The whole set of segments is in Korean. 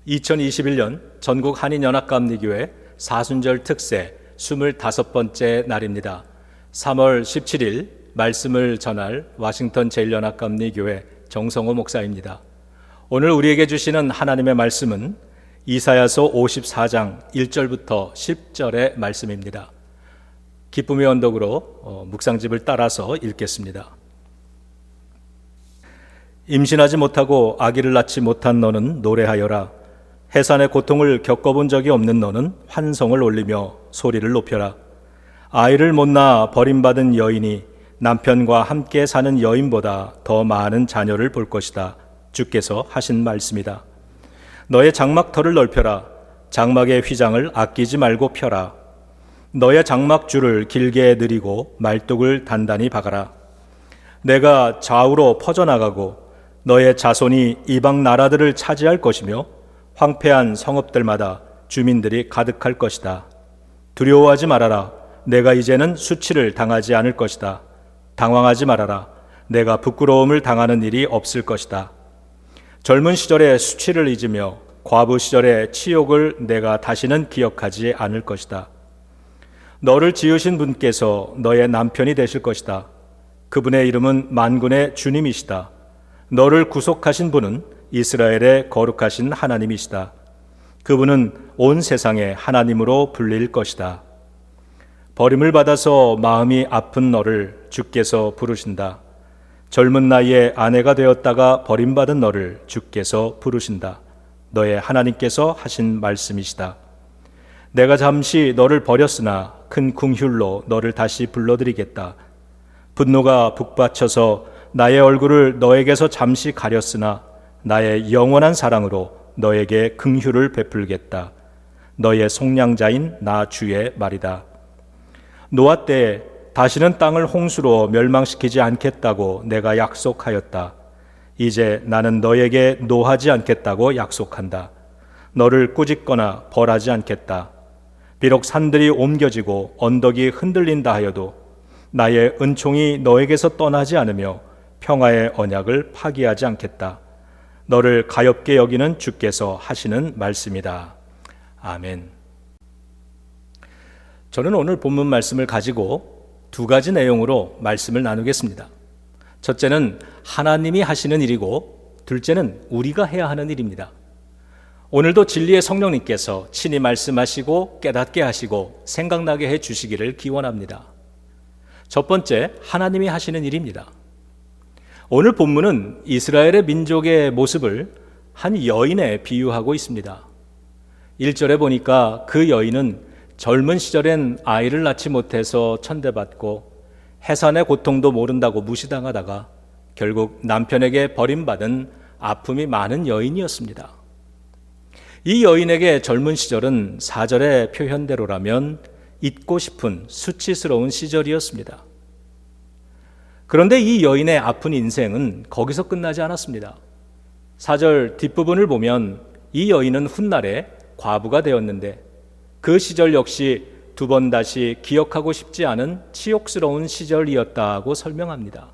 2021년 전국 한인연합감리교회 사순절 특세 25번째 날입니다. 3월 17일 말씀을 전할 워싱턴 제1연합감리교회 정성호 목사입니다. 오늘 우리에게 주시는 하나님의 말씀은 이사야서 54장 1절부터 10절의 말씀입니다. 기쁨의 언덕으로 묵상집을 따라서 읽겠습니다. 임신하지 못하고 아기를 낳지 못한 너는 노래하여라. 해산의 고통을 겪어본 적이 없는 너는 환성을 올리며 소리를 높여라. 아이를 못 낳아 버림받은 여인이 남편과 함께 사는 여인보다 더 많은 자녀를 볼 것이다. 주께서 하신 말씀이다. 너의 장막터를 넓혀라. 장막의 휘장을 아끼지 말고 펴라. 너의 장막줄을 길게 늘이고 말뚝을 단단히 박아라. 내가 좌우로 퍼져나가고 너의 자손이 이방 나라들을 차지할 것이며 황폐한 성읍들마다 주민들이 가득할 것이다. 두려워하지 말아라. 내가 이제는 수치를 당하지 않을 것이다. 당황하지 말아라. 내가 부끄러움을 당하는 일이 없을 것이다. 젊은 시절의 수치를 잊으며 과부 시절의 치욕을 내가 다시는 기억하지 않을 것이다. 너를 지으신 분께서 너의 남편이 되실 것이다. 그분의 이름은 만군의 주님이시다. 너를 구속하신 분은 이스라엘의 거룩하신 하나님이시다. 그분은 온 세상의 하나님으로 불릴 것이다. 버림을 받아서 마음이 아픈 너를 주께서 부르신다. 젊은 나이에 아내가 되었다가 버림받은 너를 주께서 부르신다. 너의 하나님께서 하신 말씀이시다. 내가 잠시 너를 버렸으나 큰 긍휼로 너를 다시 불러드리겠다. 분노가 북받쳐서 나의 얼굴을 너에게서 잠시 가렸으나 나의 영원한 사랑으로 너에게 긍휼을 베풀겠다. 너의 속량자인 나 주의 말이다. 노아 때에 다시는 땅을 홍수로 멸망시키지 않겠다고 내가 약속하였다. 이제 나는 너에게 노하지 않겠다고 약속한다. 너를 꾸짖거나 벌하지 않겠다. 비록 산들이 옮겨지고 언덕이 흔들린다 하여도 나의 은총이 너에게서 떠나지 않으며 평화의 언약을 파기하지 않겠다. 너를 가엾게 여기는 주께서 하시는 말씀이다. 아멘. 저는 오늘 본문 말씀을 가지고 두 가지 내용으로 말씀을 나누겠습니다. 첫째는 하나님이 하시는 일이고, 둘째는 우리가 해야 하는 일입니다. 오늘도 진리의 성령님께서 친히 말씀하시고 깨닫게 하시고 생각나게 해 주시기를 기원합니다. 첫 번째, 하나님이 하시는 일입니다. 오늘 본문은 이스라엘의 민족의 모습을 한 여인에 비유하고 있습니다. 1절에 보니까 그 여인은 젊은 시절엔 아이를 낳지 못해서 천대받고 해산의 고통도 모른다고 무시당하다가 결국 남편에게 버림받은 아픔이 많은 여인이었습니다. 이 여인에게 젊은 시절은 4절의 표현대로라면 잊고 싶은 수치스러운 시절이었습니다. 그런데 이 여인의 아픈 인생은 거기서 끝나지 않았습니다. 4절 뒷부분을 보면 이 여인은 훗날에 과부가 되었는데 그 시절 역시 두 번 다시 기억하고 싶지 않은 치욕스러운 시절이었다고 설명합니다.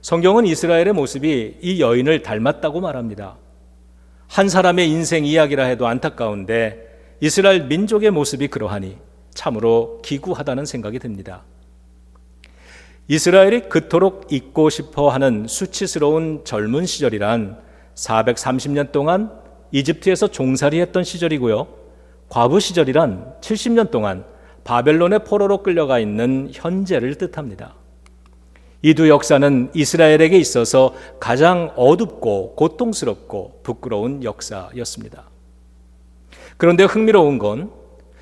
성경은 이스라엘의 모습이 이 여인을 닮았다고 말합니다. 한 사람의 인생 이야기라 해도 안타까운데 이스라엘 민족의 모습이 그러하니 참으로 기구하다는 생각이 듭니다. 이스라엘이 그토록 잊고 싶어하는 수치스러운 젊은 시절이란 430년 동안 이집트에서 종살이했던 시절이고요. 과부 시절이란 70년 동안 바벨론의 포로로 끌려가 있는 현재를 뜻합니다. 이 두 역사는 이스라엘에게 있어서 가장 어둡고 고통스럽고 부끄러운 역사였습니다. 그런데 흥미로운 건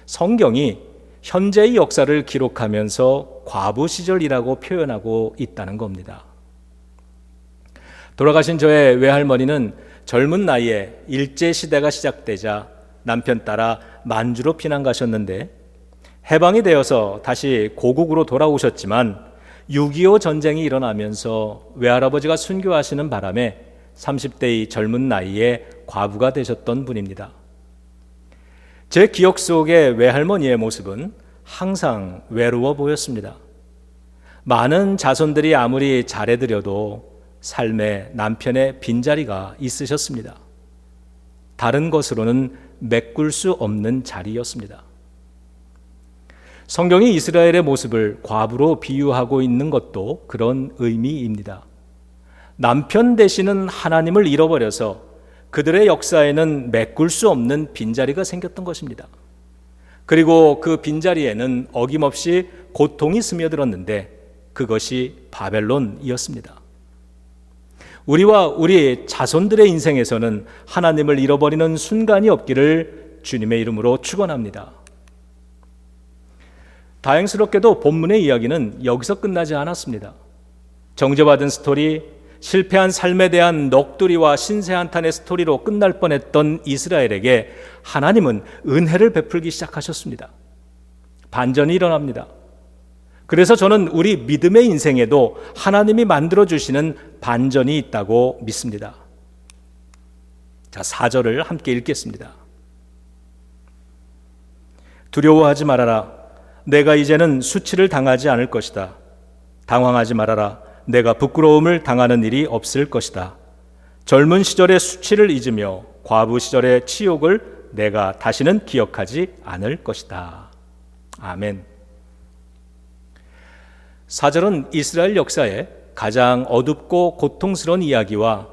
성경이 현재의 역사를 기록하면서 과부 시절이라고 표현하고 있다는 겁니다. 돌아가신 저의 외할머니는 젊은 나이에 일제시대가 시작되자 남편 따라 만주로 피난 가셨는데 해방이 되어서 다시 고국으로 돌아오셨지만 6.25 전쟁이 일어나면서 외할아버지가 순교하시는 바람에 30대의 젊은 나이에 과부가 되셨던 분입니다. 제 기억 속의 외할머니의 모습은 항상 외로워 보였습니다. 많은 자손들이 아무리 잘해드려도 삶에 남편의 빈자리가 있으셨습니다. 다른 것으로는 메꿀 수 없는 자리였습니다. 성경이 이스라엘의 모습을 과부로 비유하고 있는 것도 그런 의미입니다. 남편 되시는 하나님을 잃어버려서 그들의 역사에는 메꿀 수 없는 빈자리가 생겼던 것입니다. 그리고 그 빈자리에는 어김없이 고통이 스며들었는데 그것이 바벨론이었습니다. 우리와 우리 자손들의 인생에서는 하나님을 잃어버리는 순간이 없기를 주님의 이름으로 축원합니다. 다행스럽게도 본문의 이야기는 여기서 끝나지 않았습니다. 정죄받은 스토리, 실패한 삶에 대한 넋두리와 신세한탄의 스토리로 끝날 뻔했던 이스라엘에게 하나님은 은혜를 베풀기 시작하셨습니다. 반전이 일어납니다. 그래서 저는 우리 믿음의 인생에도 하나님이 만들어주시는 반전이 있다고 믿습니다. 자, 4절을 함께 읽겠습니다. 두려워하지 말아라. 내가 이제는 수치를 당하지 않을 것이다. 당황하지 말아라. 내가 부끄러움을 당하는 일이 없을 것이다. 젊은 시절의 수치를 잊으며 과부 시절의 치욕을 내가 다시는 기억하지 않을 것이다. 아멘. 4절은 이스라엘 역사의 가장 어둡고 고통스러운 이야기와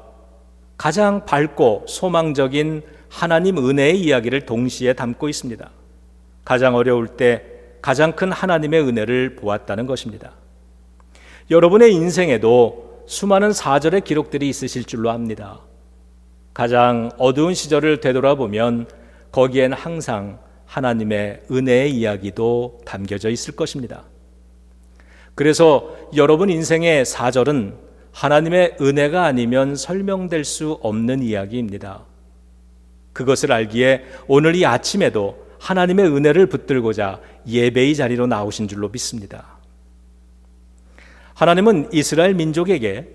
가장 밝고 소망적인 하나님 은혜의 이야기를 동시에 담고 있습니다. 가장 어려울 때 가장 큰 하나님의 은혜를 보았다는 것입니다. 여러분의 인생에도 수많은 4절의 기록들이 있으실 줄로 압니다. 가장 어두운 시절을 되돌아보면 거기엔 항상 하나님의 은혜의 이야기도 담겨져 있을 것입니다. 그래서 여러분 인생의 4절은 하나님의 은혜가 아니면 설명될 수 없는 이야기입니다. 그것을 알기에 오늘 이 아침에도 하나님의 은혜를 붙들고자 예배의 자리로 나오신 줄로 믿습니다. 하나님은 이스라엘 민족에게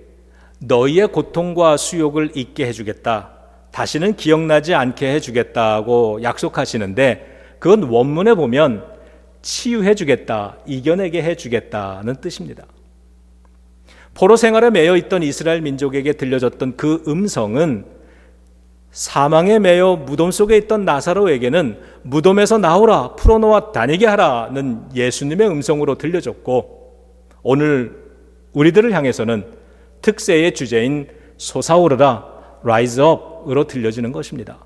너희의 고통과 수욕을 잊게 해주겠다, 다시는 기억나지 않게 해주겠다고 약속하시는데 그건 원문에 보면 치유해 주겠다, 이겨내게 해주겠다는 뜻입니다. 포로 생활에 매여 있던 이스라엘 민족에게 들려졌던 그 음성은 사망에 매여 무덤 속에 있던 나사로에게는 무덤에서 나오라, 풀어놓아 다니게 하라는 예수님의 음성으로 들려졌고, 오늘 우리들을 향해서는 특세의 주제인 솟아오르라, rise up으로 들려지는 것입니다.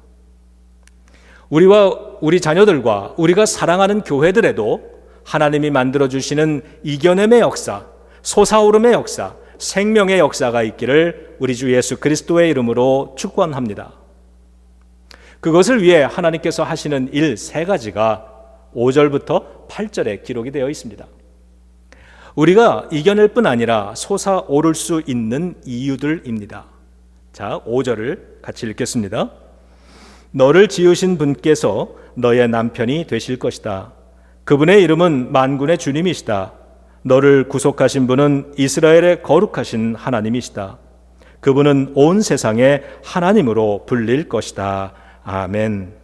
우리와 우리 자녀들과 우리가 사랑하는 교회들에도 하나님이 만들어주시는 이겨냄의 역사, 솟아오름의 역사, 생명의 역사가 있기를 우리 주 예수 그리스도의 이름으로 축원합니다. 그것을 위해 하나님께서 하시는 일 3가지가 5절부터 8절에 기록이 되어 있습니다. 우리가 이겨낼 뿐 아니라 솟아오를 수 있는 이유들입니다. 자, 5절을 같이 읽겠습니다. 너를 지으신 분께서 너의 남편이 되실 것이다. 그분의 이름은 만군의 주님이시다. 너를 구속하신 분은 이스라엘의 거룩하신 하나님이시다. 그분은 온 세상의 하나님으로 불릴 것이다. 아멘.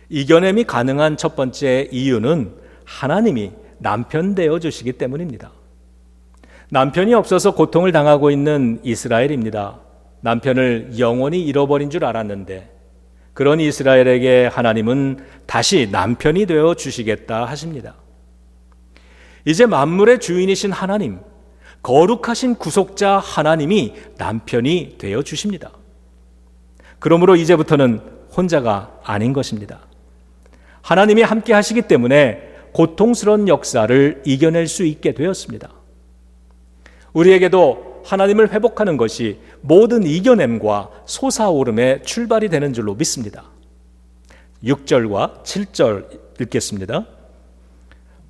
이겨냄이 가능한 첫 번째 이유는 하나님이 남편 되어 주시기 때문입니다. 남편이 없어서 고통을 당하고 있는 이스라엘입니다. 남편을 영원히 잃어버린 줄 알았는데 그런 이스라엘에게 하나님은 다시 남편이 되어 주시겠다 하십니다. 이제 만물의 주인이신 하나님, 거룩하신 구속자 하나님이 남편이 되어 주십니다. 그러므로 이제부터는 혼자가 아닌 것입니다. 하나님이 함께 하시기 때문에 고통스러운 역사를 이겨낼 수 있게 되었습니다. 우리에게도 하나님을 회복하는 것이 모든 이겨냄과 솟아오름의 출발이 되는 줄로 믿습니다. 6절과 7절 읽겠습니다.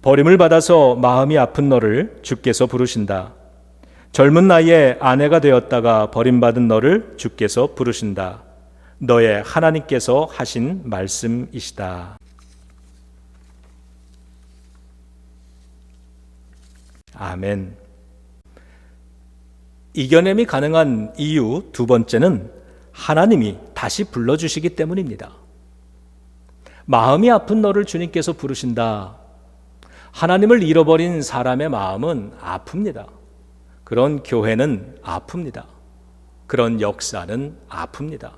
버림을 받아서 마음이 아픈 너를 주께서 부르신다. 젊은 나이에 아내가 되었다가 버림받은 너를 주께서 부르신다. 너의 하나님께서 하신 말씀이시다. 아멘. 이겨냄이 가능한 이유 2번째는 하나님이 다시 불러주시기 때문입니다. 마음이 아픈 너를 주님께서 부르신다. 하나님을 잃어버린 사람의 마음은 아픕니다. 그런 교회는 아픕니다. 그런 역사는 아픕니다.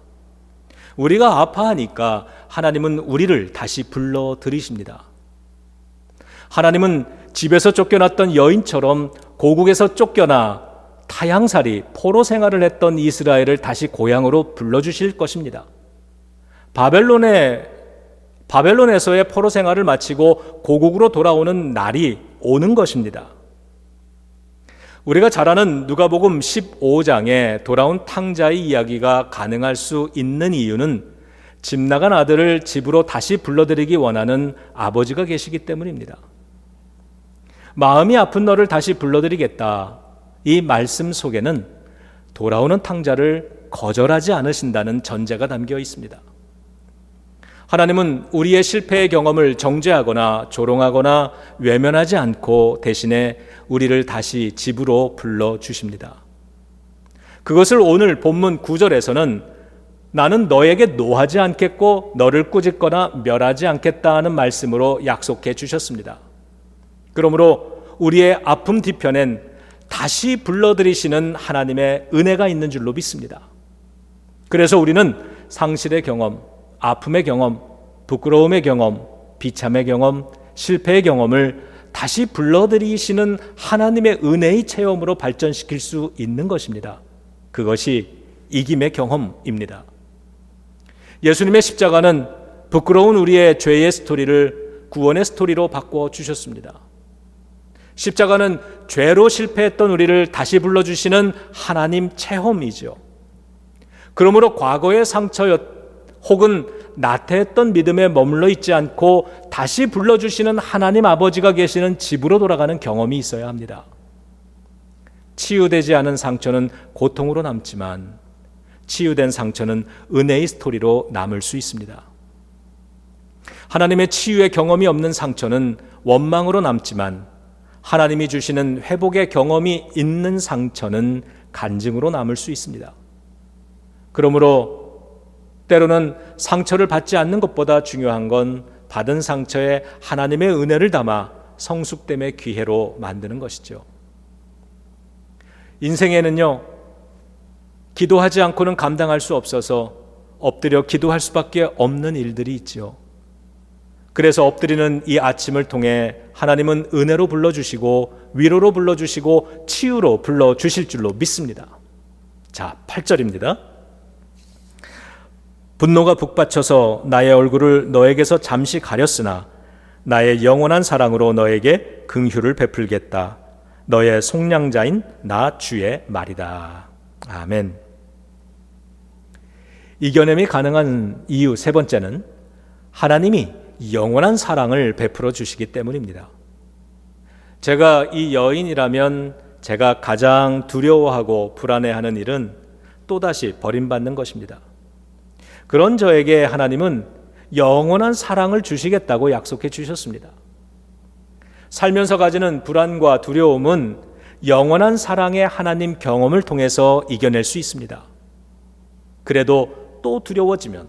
우리가 아파하니까 하나님은 우리를 다시 불러들이십니다. 하나님은 집에서 쫓겨났던 여인처럼 고국에서 쫓겨나 타향살이 포로 생활을 했던 이스라엘을 다시 고향으로 불러주실 것입니다. 바벨론에서의 포로 생활을 마치고 고국으로 돌아오는 날이 오는 것입니다. 우리가 잘 아는 누가복음 15장에 돌아온 탕자의 이야기가 가능할 수 있는 이유는 집 나간 아들을 집으로 다시 불러들이기 원하는 아버지가 계시기 때문입니다. 마음이 아픈 너를 다시 불러들이겠다. 이 말씀 속에는 돌아오는 탕자를 거절하지 않으신다는 전제가 담겨 있습니다. 하나님은 우리의 실패의 경험을 정죄하거나 조롱하거나 외면하지 않고 대신에 우리를 다시 집으로 불러주십니다. 그것을 오늘 본문 9절에서는 나는 너에게 노하지 않겠고 너를 꾸짖거나 멸하지 않겠다 하는 말씀으로 약속해 주셨습니다. 그러므로 우리의 아픔 뒤편엔 다시 불러들이시는 하나님의 은혜가 있는 줄로 믿습니다. 그래서 우리는 상실의 경험, 아픔의 경험, 부끄러움의 경험, 비참의 경험, 실패의 경험을 다시 불러들이시는 하나님의 은혜의 체험으로 발전시킬 수 있는 것입니다. 그것이 이김의 경험입니다. 예수님의 십자가는 부끄러운 우리의 죄의 스토리를 구원의 스토리로 바꿔 주셨습니다. 십자가는 죄로 실패했던 우리를 다시 불러주시는 하나님 체험이죠. 그러므로 과거의 상처 혹은 나태했던 믿음에 머물러 있지 않고 다시 불러주시는 하나님 아버지가 계시는 집으로 돌아가는 경험이 있어야 합니다. 치유되지 않은 상처는 고통으로 남지만 치유된 상처는 은혜의 스토리로 남을 수 있습니다. 하나님의 치유의 경험이 없는 상처는 원망으로 남지만 하나님이 주시는 회복의 경험이 있는 상처는 간증으로 남을 수 있습니다. 그러므로 때로는 상처를 받지 않는 것보다 중요한 건 받은 상처에 하나님의 은혜를 담아 성숙됨의 기회로 만드는 것이죠. 인생에는요, 기도하지 않고는 감당할 수 없어서 엎드려 기도할 수밖에 없는 일들이 있죠. 그래서 엎드리는 이 아침을 통해 하나님은 은혜로 불러주시고 위로로 불러주시고 치유로 불러주실 줄로 믿습니다. 자, 8절입니다. 분노가 북받쳐서 나의 얼굴을 너에게서 잠시 가렸으나 나의 영원한 사랑으로 너에게 긍휼을 베풀겠다. 너의 속량자인 나 주의 말이다. 아멘. 이겨냄이 가능한 이유 세 번째는 하나님이 영원한 사랑을 베풀어 주시기 때문입니다. 제가 이 여인이라면 제가 가장 두려워하고 불안해하는 일은 또다시 버림받는 것입니다. 그런 저에게 하나님은 영원한 사랑을 주시겠다고 약속해 주셨습니다. 살면서 가지는 불안과 두려움은 영원한 사랑의 하나님 경험을 통해서 이겨낼 수 있습니다. 그래도 또 두려워지면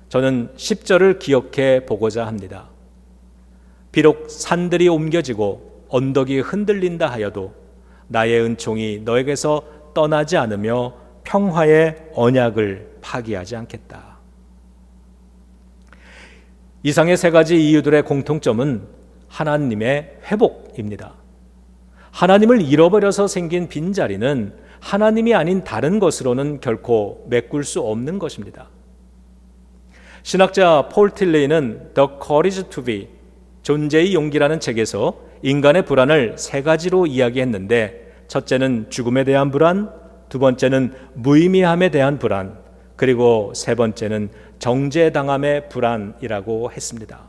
저는 10절을 기억해 보고자 합니다. 비록 산들이 옮겨지고 언덕이 흔들린다 하여도 나의 은총이 너에게서 떠나지 않으며 평화의 언약을 파기하지 않겠다. 이상의 세 가지 이유들의 공통점은 하나님의 회복입니다. 하나님을 잃어버려서 생긴 빈자리는 하나님이 아닌 다른 것으로는 결코 메꿀 수 없는 것입니다. 신학자 폴 틸레이는 The Courage to Be, 존재의 용기라는 책에서 인간의 불안을 세 가지로 이야기했는데 첫째는 죽음에 대한 불안, 두 번째는 무의미함에 대한 불안, 그리고 세 번째는 정죄당함의 불안이라고 했습니다.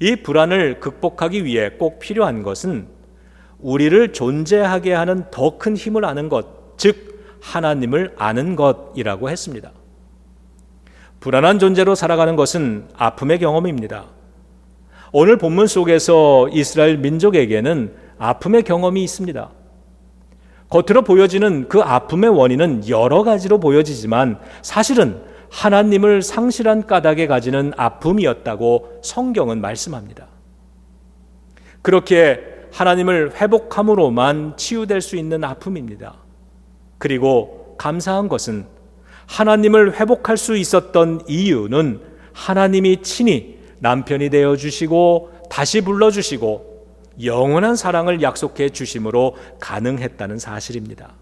이 불안을 극복하기 위해 꼭 필요한 것은 우리를 존재하게 하는 더 큰 힘을 아는 것, 즉 하나님을 아는 것이라고 했습니다. 불안한 존재로 살아가는 것은 아픔의 경험입니다. 오늘 본문 속에서 이스라엘 민족에게는 아픔의 경험이 있습니다. 겉으로 보여지는 그 아픔의 원인은 여러 가지로 보여지지만 사실은 하나님을 상실한 까닭에 가지는 아픔이었다고 성경은 말씀합니다. 그렇게 하나님을 회복함으로만 치유될 수 있는 아픔입니다. 그리고 감사한 것은 하나님을 회복할 수 있었던 이유는 하나님이 친히 남편이 되어 주시고 다시 불러주시고 영원한 사랑을 약속해 주심으로 가능했다는 사실입니다.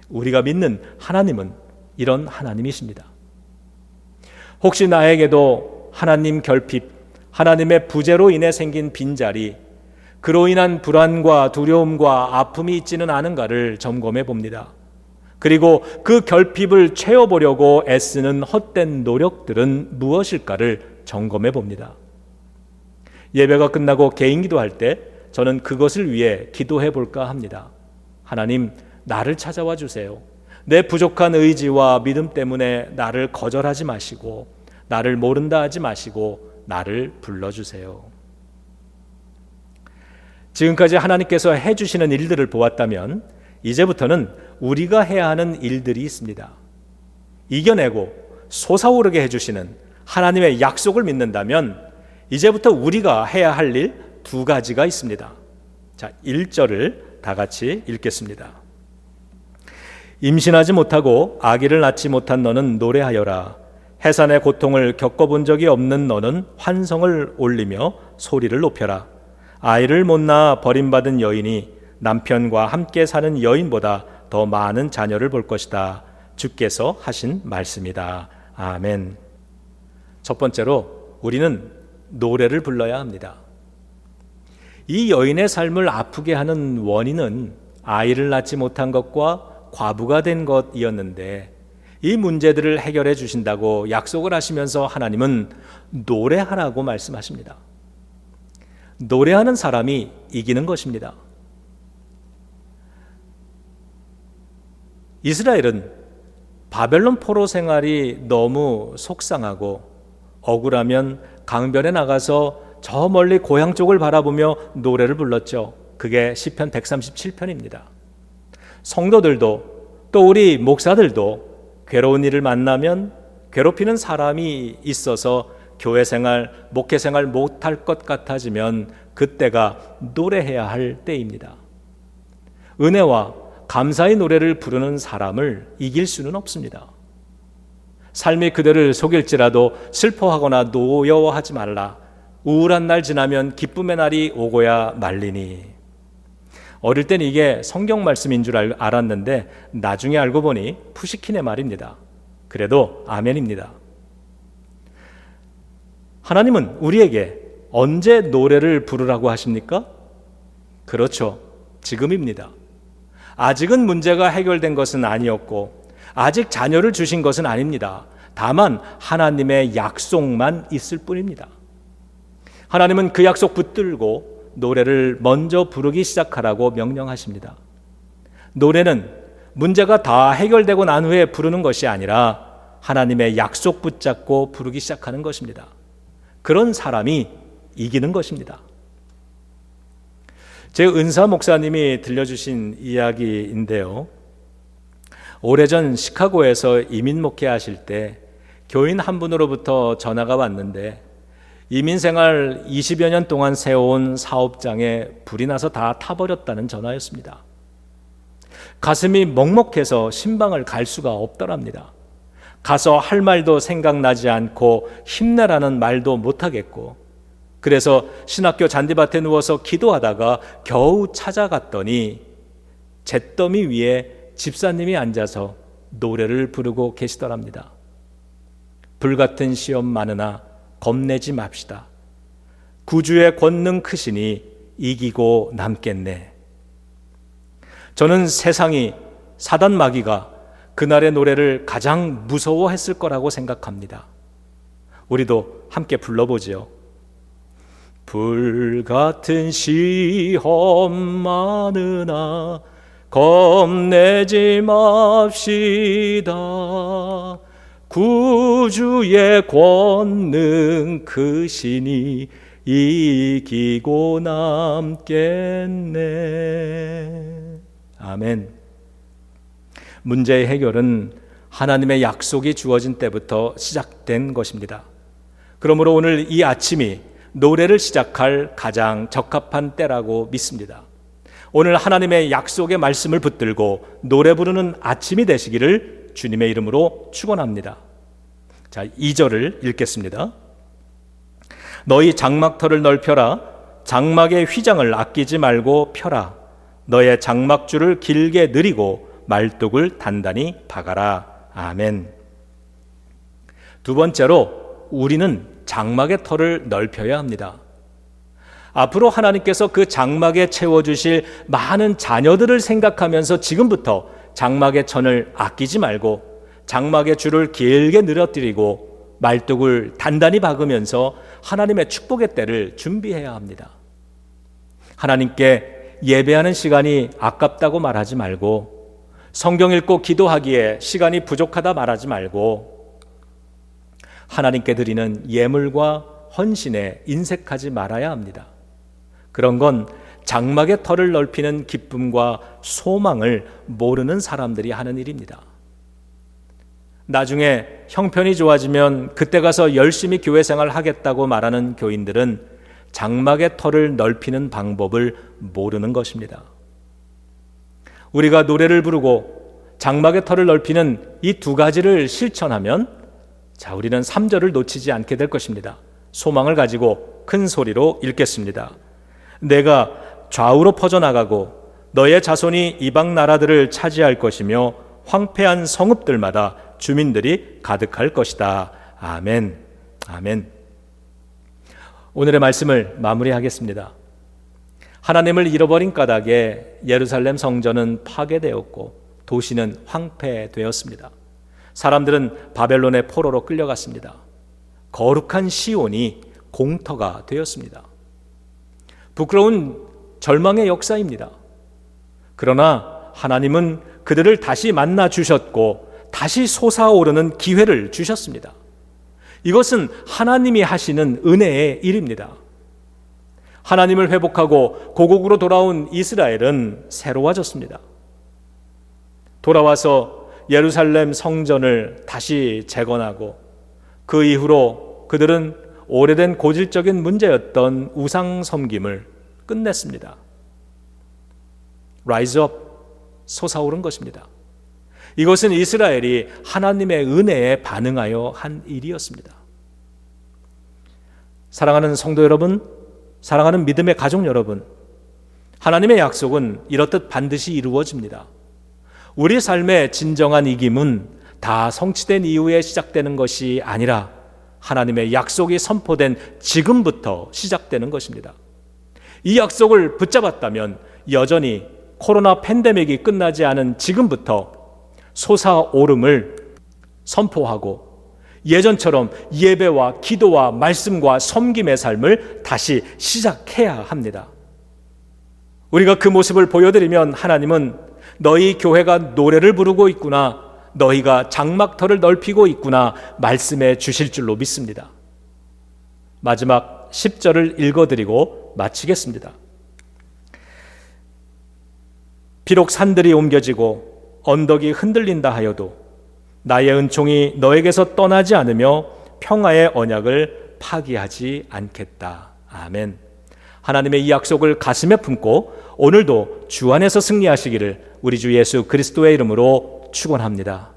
우리가 믿는 하나님은 이런 하나님이십니다. 혹시 나에게도 하나님 결핍, 하나님의 부재로 인해 생긴 빈자리, 그로 인한 불안과 두려움과 아픔이 있지는 않은가를 점검해 봅니다. 그리고 그 결핍을 채워보려고 애쓰는 헛된 노력들은 무엇일까를 점검해 봅니다. 예배가 끝나고 개인 기도할 때 저는 그것을 위해 기도해 볼까 합니다. 하나님, 나를 찾아와 주세요. 내 부족한 의지와 믿음 때문에 나를 거절하지 마시고 나를 모른다 하지 마시고 나를 불러주세요. 지금까지 하나님께서 해주시는 일들을 보았다면 이제부터는 우리가 해야 하는 일들이 있습니다. 이겨내고 솟아오르게 해주시는 하나님의 약속을 믿는다면 이제부터 우리가 해야 할 일 두 가지가 있습니다. 자, 1절을 다 같이 읽겠습니다. 임신하지 못하고 아기를 낳지 못한 너는 노래하여라. 해산의 고통을 겪어본 적이 없는 너는 환성을 올리며 소리를 높여라. 아이를 못 낳아 버림받은 여인이 남편과 함께 사는 여인보다 더 많은 자녀를 볼 것이다. 주께서 하신 말씀이다. 아멘. 첫 번째로 우리는 노래를 불러야 합니다. 이 여인의 삶을 아프게 하는 원인은 아이를 낳지 못한 것과 과부가 된 것이었는데 이 문제들을 해결해 주신다고 약속을 하시면서 하나님은 노래하라고 말씀하십니다. 노래하는 사람이 이기는 것입니다. 이스라엘은 바벨론 포로 생활이 너무 속상하고 억울하면 강변에 나가서 저 멀리 고향 쪽을 바라보며 노래를 불렀죠. 그게 시편 137편입니다. 성도들도 또 우리 목사들도 괴로운 일을 만나면 괴롭히는 사람이 있어서 교회 생활, 목회 생활 못할 것 같아지면 그때가 노래해야 할 때입니다. 은혜와 감사의 노래를 부르는 사람을 이길 수는 없습니다. 삶이 그들을 속일지라도 슬퍼하거나 노여워하지 말라. 우울한 날 지나면 기쁨의 날이 오고야 말리니. 어릴 땐 이게 성경 말씀인 줄 알았는데 나중에 알고 보니 푸시킨의 말입니다. 그래도 아멘입니다. 하나님은 우리에게 언제 노래를 부르라고 하십니까? 그렇죠. 지금입니다. 아직은 문제가 해결된 것은 아니었고 아직 자녀를 주신 것은 아닙니다. 다만 하나님의 약속만 있을 뿐입니다. 하나님은 그 약속 붙들고 노래를 먼저 부르기 시작하라고 명령하십니다. 노래는 문제가 다 해결되고 난 후에 부르는 것이 아니라 하나님의 약속 붙잡고 부르기 시작하는 것입니다. 그런 사람이 이기는 것입니다. 제 은사 목사님이 들려주신 이야기인데요. 오래전 시카고에서 이민 목회하실 때 교인 한 분으로부터 전화가 왔는데 이민 생활 20여 년 동안 세워온 사업장에 불이 나서 다 타버렸다는 전화였습니다. 가슴이 먹먹해서 신방을 갈 수가 없더랍니다. 가서 할 말도 생각나지 않고 힘내라는 말도 못하겠고 그래서 신학교 잔디밭에 누워서 기도하다가 겨우 찾아갔더니 잿더미 위에 집사님이 앉아서 노래를 부르고 계시더랍니다. 불같은 시험 많으나 겁내지 맙시다. 구주의 권능 크시니 이기고 남겠네. 저는 세상이 사단 마귀가 그날의 노래를 가장 무서워했을 거라고 생각합니다. 우리도 함께 불러보지요. 불같은 시험 많으나 겁내지 맙시다. 구주의 권능 크시니 이기고 남겠네. 아멘. 문제의 해결은 하나님의 약속이 주어진 때부터 시작된 것입니다. 그러므로 오늘 이 아침이 노래를 시작할 가장 적합한 때라고 믿습니다. 오늘 하나님의 약속의 말씀을 붙들고 노래 부르는 아침이 되시기를 주님의 이름으로 축원합니다. 자, 2절을 읽겠습니다. 너희 장막터를 넓혀라. 장막의 휘장을 아끼지 말고 펴라. 너의 장막줄을 길게 늘이고 말뚝을 단단히 박아라. 아멘. 두 번째로 우리는 장막의 터를 넓혀야 합니다. 앞으로 하나님께서 그 장막에 채워주실 많은 자녀들을 생각하면서 지금부터 장막의 천을 아끼지 말고 장막의 줄을 길게 늘어뜨리고 말뚝을 단단히 박으면서 하나님의 축복의 때를 준비해야 합니다. 하나님께 예배하는 시간이 아깝다고 말하지 말고 성경 읽고 기도하기에 시간이 부족하다 말하지 말고 하나님께 드리는 예물과 헌신에 인색하지 말아야 합니다. 그런 건 장막의 터를 넓히는 기쁨과 소망을 모르는 사람들이 하는 일입니다. 나중에 형편이 좋아지면 그때 가서 열심히 교회 생활 하겠다고 말하는 교인들은 장막의 터를 넓히는 방법을 모르는 것입니다. 우리가 노래를 부르고 장막의 터를 넓히는 이 두 가지를 실천하면 우리는 3절을 놓치지 않게 될 것입니다. 소망을 가지고 큰 소리로 읽겠습니다. 내가 좌우로 퍼져나가고 너의 자손이 이방 나라들을 차지할 것이며 황폐한 성읍들마다 주민들이 가득할 것이다. 아멘. 아멘. 오늘의 말씀을 마무리하겠습니다. 하나님을 잃어버린 까닭에 예루살렘 성전은 파괴되었고 도시는 황폐되었습니다. 사람들은 바벨론의 포로로 끌려갔습니다. 거룩한 시온이 공터가 되었습니다. 부끄러운 절망의 역사입니다. 그러나 하나님은 그들을 다시 만나 주셨고 다시 솟아오르는 기회를 주셨습니다. 이것은 하나님이 하시는 은혜의 일입니다. 하나님을 회복하고 고국으로 돌아온 이스라엘은 새로워졌습니다. 돌아와서 예루살렘 성전을 다시 재건하고 그 이후로 그들은 오래된 고질적인 문제였던 우상 섬김을 끝냈습니다. Rise up, 솟아오른 것입니다. 이것은 이스라엘이 하나님의 은혜에 반응하여 한 일이었습니다. 사랑하는 성도 여러분, 사랑하는 믿음의 가족 여러분, 하나님의 약속은 이렇듯 반드시 이루어집니다. 우리 삶의 진정한 이김은 다 성취된 이후에 시작되는 것이 아니라 하나님의 약속이 선포된 지금부터 시작되는 것입니다. 이 약속을 붙잡았다면 여전히 코로나 팬데믹이 끝나지 않은 지금부터 솟아오름을 선포하고 예전처럼 예배와 기도와 말씀과 섬김의 삶을 다시 시작해야 합니다. 우리가 그 모습을 보여드리면 하나님은 너희 교회가 노래를 부르고 있구나, 너희가 장막터를 넓히고 있구나 말씀해 주실 줄로 믿습니다. 마지막 10절을 읽어드리고 마치겠습니다. 비록 산들이 옮겨지고 언덕이 흔들린다 하여도 나의 은총이 너에게서 떠나지 않으며 평화의 언약을 파기하지 않겠다. 아멘. 하나님의 이 약속을 가슴에 품고 오늘도 주 안에서 승리하시기를 우리 주 예수 그리스도의 이름으로 축원합니다.